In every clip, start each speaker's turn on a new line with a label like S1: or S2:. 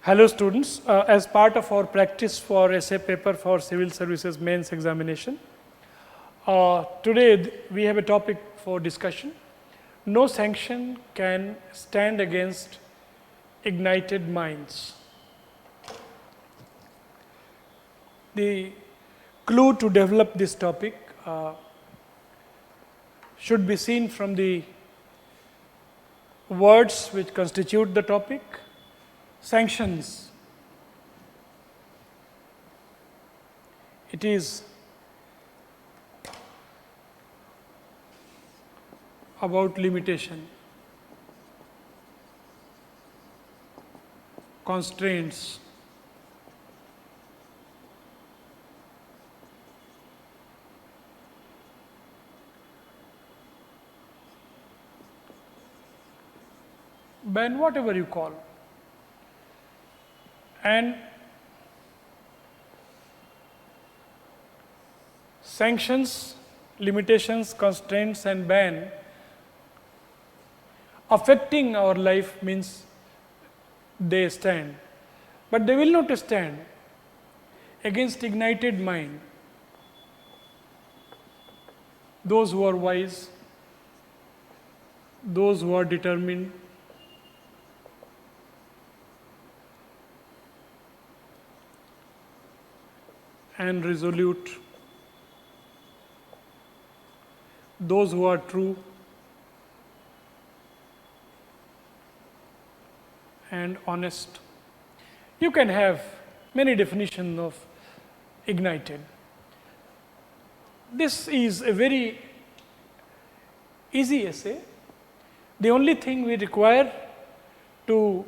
S1: Hello students, as part of our practice for essay paper for civil services mains examination, today we have a topic for discussion. No sanction can stand against ignited minds. The clue to develop this topic should be seen from the words which constitute the topic. Sanctions. It is about limitation, constraints, ban, whatever you call. And sanctions, limitations, constraints and ban affecting our life means they stand, but they will not stand against ignited mind. Those who are wise, those who are determined, and resolute, those who are true and honest. You can have many definitions of ignited. This is a very easy essay. The only thing we require to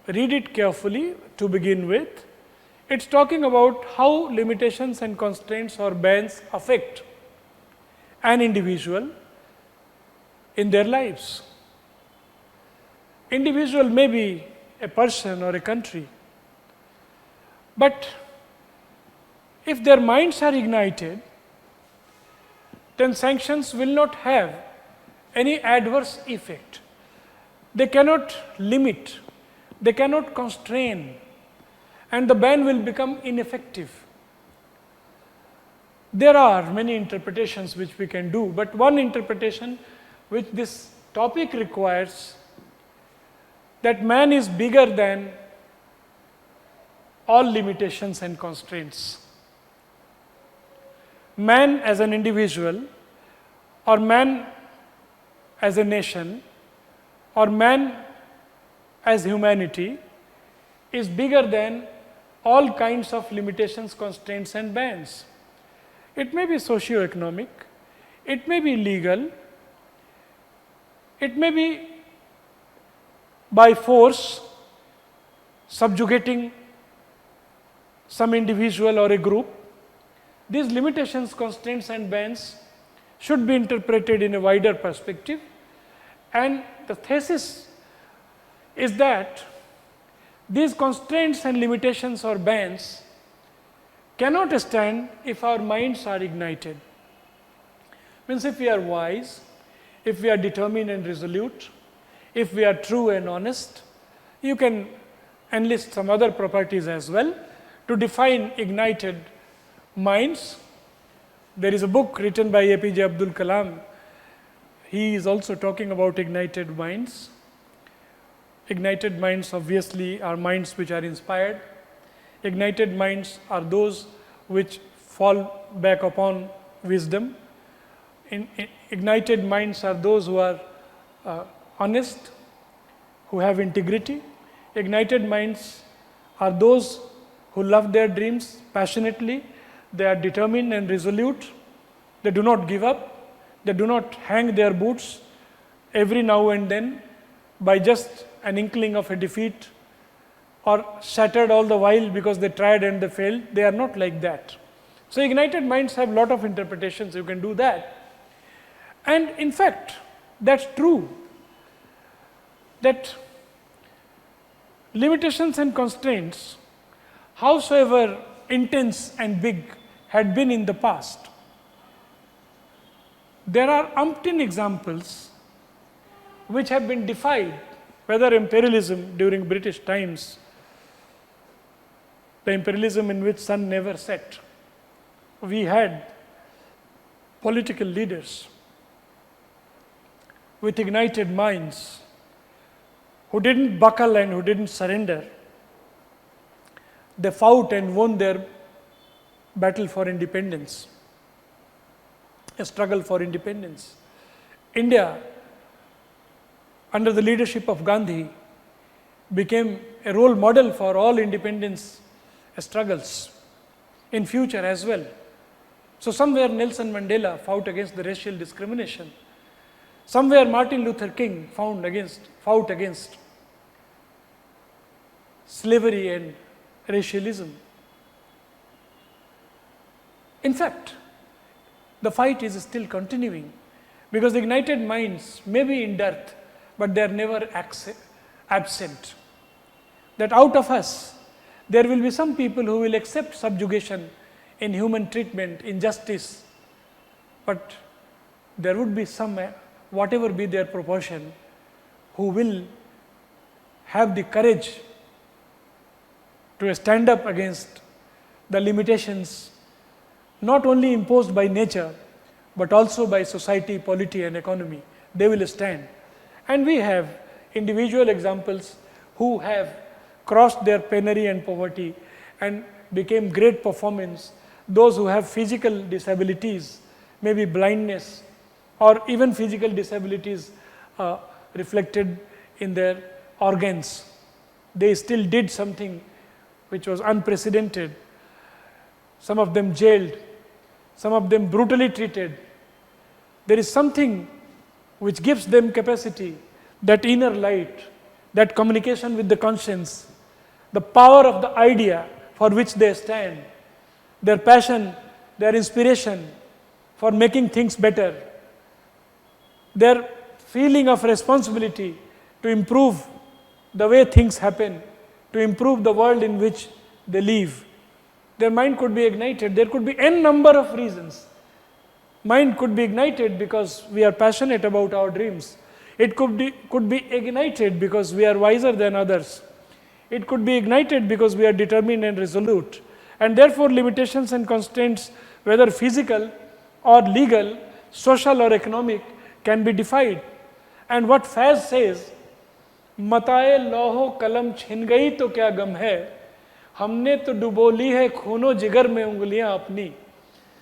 S1: read it carefully to begin with, it's talking about how limitations and constraints or bans affect an individual in their lives. Individual may be a person or a country, but if their minds are ignited, then sanctions will not have any adverse effect. They cannot limit, they cannot constrain, and the ban will become ineffective. There are many interpretations which we can do, but one interpretation which this topic requires, that man is bigger than all limitations and constraints. Man as an individual, or man as a nation, or man as humanity is bigger than all kinds of limitations, constraints and bans. It may be socio-economic, it may be legal, it may be by force subjugating some individual or a group. These limitations, constraints and bans should be interpreted in a wider perspective, and the thesis is that these constraints and limitations or bans cannot stand if our minds are ignited. Means if we are wise, if we are determined and resolute, if we are true and honest, you can enlist some other properties as well to define ignited minds. There is a book written by APJ Abdul Kalam. He is also talking about ignited minds. Ignited minds obviously are minds which are inspired. Ignited minds are those which fall back upon wisdom. Ignited minds are those who are honest, who have integrity. Ignited minds are those who love their dreams passionately. They are determined and resolute. They do not give up. They do not hang their boots every now and then by just an inkling of a defeat, or shattered all the while because they tried and they failed. They are not like that. So ignited minds have a lot of interpretations. You can do that. And in fact, that's true, that limitations and constraints, howsoever intense and big had been in the past, there are umpteen examples which have been defied whether imperialism during British times, the imperialism in which sun never set, we had political leaders with ignited minds who didn't buckle and who didn't surrender. They fought and won their battle for independence, a struggle for independence. India, under the leadership of Gandhi, became a role model for all independence struggles in future as well. So somewhere Nelson Mandela fought against the racial discrimination. Somewhere Martin Luther King fought against slavery and racialism. In fact, the fight is still continuing because ignited minds may be in dearth, but they are never absent. That out of us, there will be some people who will accept subjugation, inhuman treatment, injustice, but there would be some, whatever be their proportion, who will have the courage to stand up against the limitations not only imposed by nature, but also by society, polity and economy. They will stand. And we have individual examples who have crossed their penury and poverty and became great performance. Those who have physical disabilities, maybe blindness or even physical disabilities reflected in their organs, they still did something which was unprecedented. Some of them jailed, some of them brutally treated. There is something which gives them capacity, that inner light, that communication with the conscience, the power of the idea for which they stand, their passion, their inspiration for making things better, their feeling of responsibility to improve the way things happen, to improve the world in which they live. Their mind could be ignited. There could be n number of reasons. Mind could be ignited because we are passionate about our dreams. It could be ignited because we are wiser than others. It could be ignited because we are determined and resolute. And therefore, limitations and constraints, whether physical or legal, social or economic, can be defied. And what Faiz says, मताए लौहो कलम छिन गई तो क्या गम है, हमने तो डुबो ली है खूनो जिगर में उंगलियां अपनी.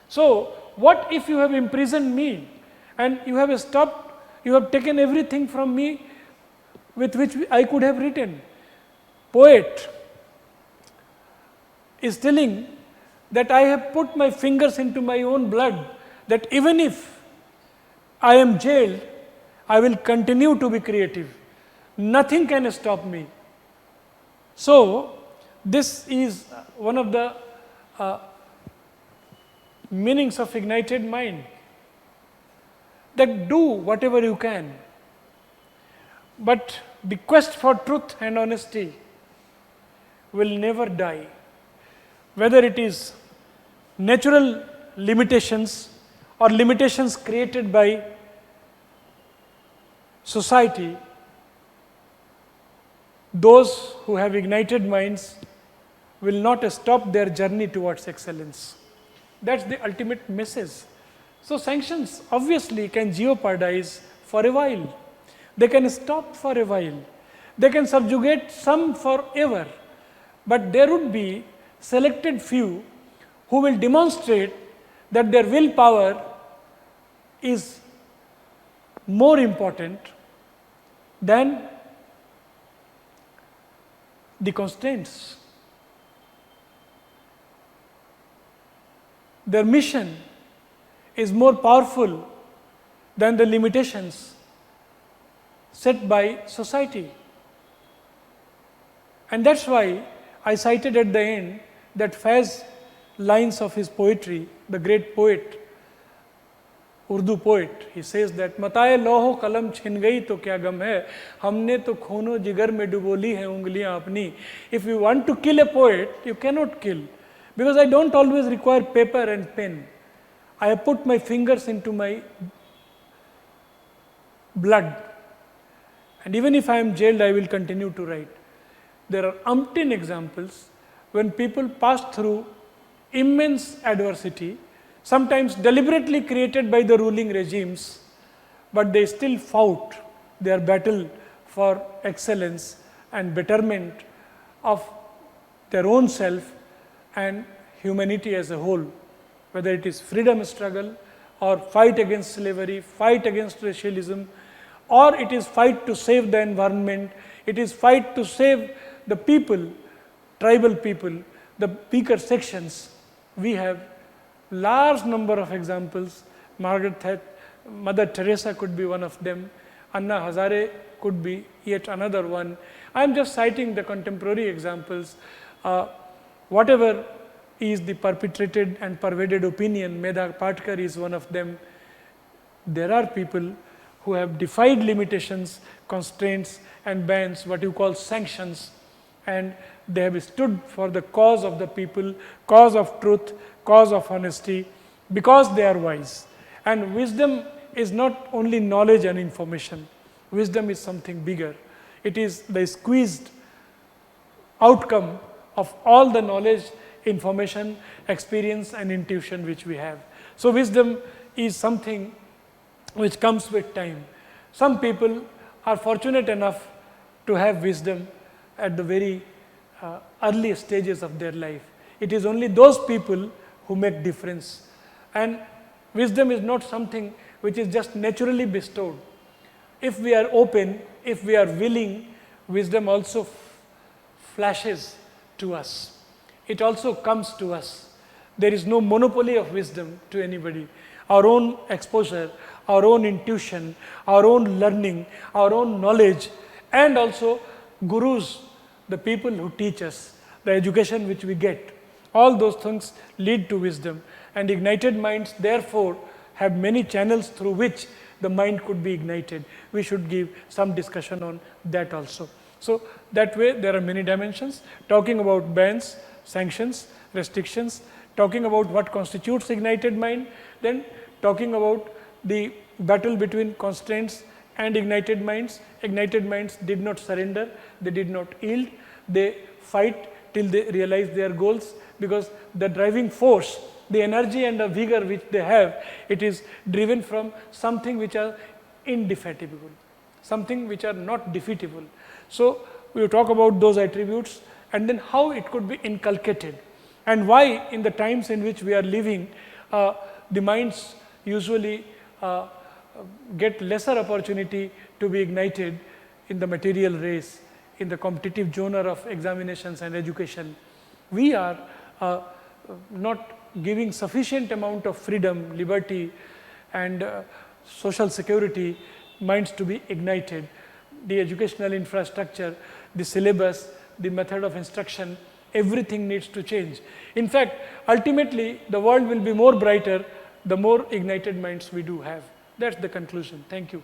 S1: So, what if you have imprisoned me and you have stopped, you have taken everything from me with which I could have written? Poet is telling that I have put my fingers into my own blood, that even if I am jailed, I will continue to be creative. Nothing can stop me. So, this is one of the meanings of ignited mind, that do whatever you can, but the quest for truth and honesty will never die. Whether it is natural limitations or limitations created by society, those who have ignited minds will not stop their journey towards excellence. That's the ultimate message. So sanctions obviously can jeopardize for a while. They can stop for a while. They can subjugate some forever. But there would be selected few who will demonstrate that their willpower is more important than the constraints. Their mission is more powerful than the limitations set by society. And that's why I cited at the end that Faiz lines of his poetry, the great poet, Urdu poet. He says that मताए लौहो कलम छिन गई तो क्या गम है, हमने तो खूनो जिगर में डुबो ली है उंगलियां अपनी. If you want to kill a poet, you cannot kill, because I don't always require paper and pen. I have put my fingers into my blood And even if I am jailed, I will continue to write. There are umpteen examples when people pass through immense adversity, sometimes deliberately created by the ruling regimes, but they still fought their battle for excellence and betterment of their own self and humanity as a whole, whether it is freedom struggle or fight against slavery, fight against racialism, or it is fight to save the environment, it is fight to save the people, tribal people, the weaker sections. We have large number of examples. Mother Teresa could be one of them. Anna Hazare could be yet another one. I am just citing the contemporary examples. Whatever is the perpetrated and pervaded opinion, Medha Patkar is one of them. There are people who have defied limitations, constraints and bans, what you call sanctions, and they have stood for the cause of the people, cause of truth, cause of honesty, because they are wise. And wisdom is not only knowledge and information. Wisdom is something bigger. It is the squeezed outcome of all the knowledge, information, experience and intuition which we have. So wisdom is something which comes with time. Some people are fortunate enough to have wisdom at the very early stages of their life. It is only those people who make difference. And wisdom is not something which is just naturally bestowed. If we are open, if we are willing, wisdom also flashes to us. It also comes to us. There is no monopoly of wisdom to anybody. Our own exposure, our own intuition, our own learning, our own knowledge, and also gurus, the people who teach us, the education which we get, all those things lead to wisdom. And ignited minds therefore have many channels through which the mind could be ignited. We should give some discussion on that also. So that way there are many dimensions, talking about bans, sanctions, restrictions, talking about what constitutes ignited mind, then talking about the battle between constraints and ignited minds. Ignited minds did not surrender, they did not yield, they fight till they realize their goals, because the driving force, the energy and the vigor which they have, it is driven from something which are indefatigable, something which are not defeatable. So we will talk about those attributes and then how it could be inculcated, and why in the times in which we are living, the minds usually get lesser opportunity to be ignited in the material race, in the competitive genre of examinations and education. We are not giving sufficient amount of freedom, liberty and social security minds to be ignited. The educational infrastructure, the syllabus, the method of instruction, everything needs to change. In fact, ultimately the world will be more brighter the more ignited minds we do have. That's the conclusion. Thank you.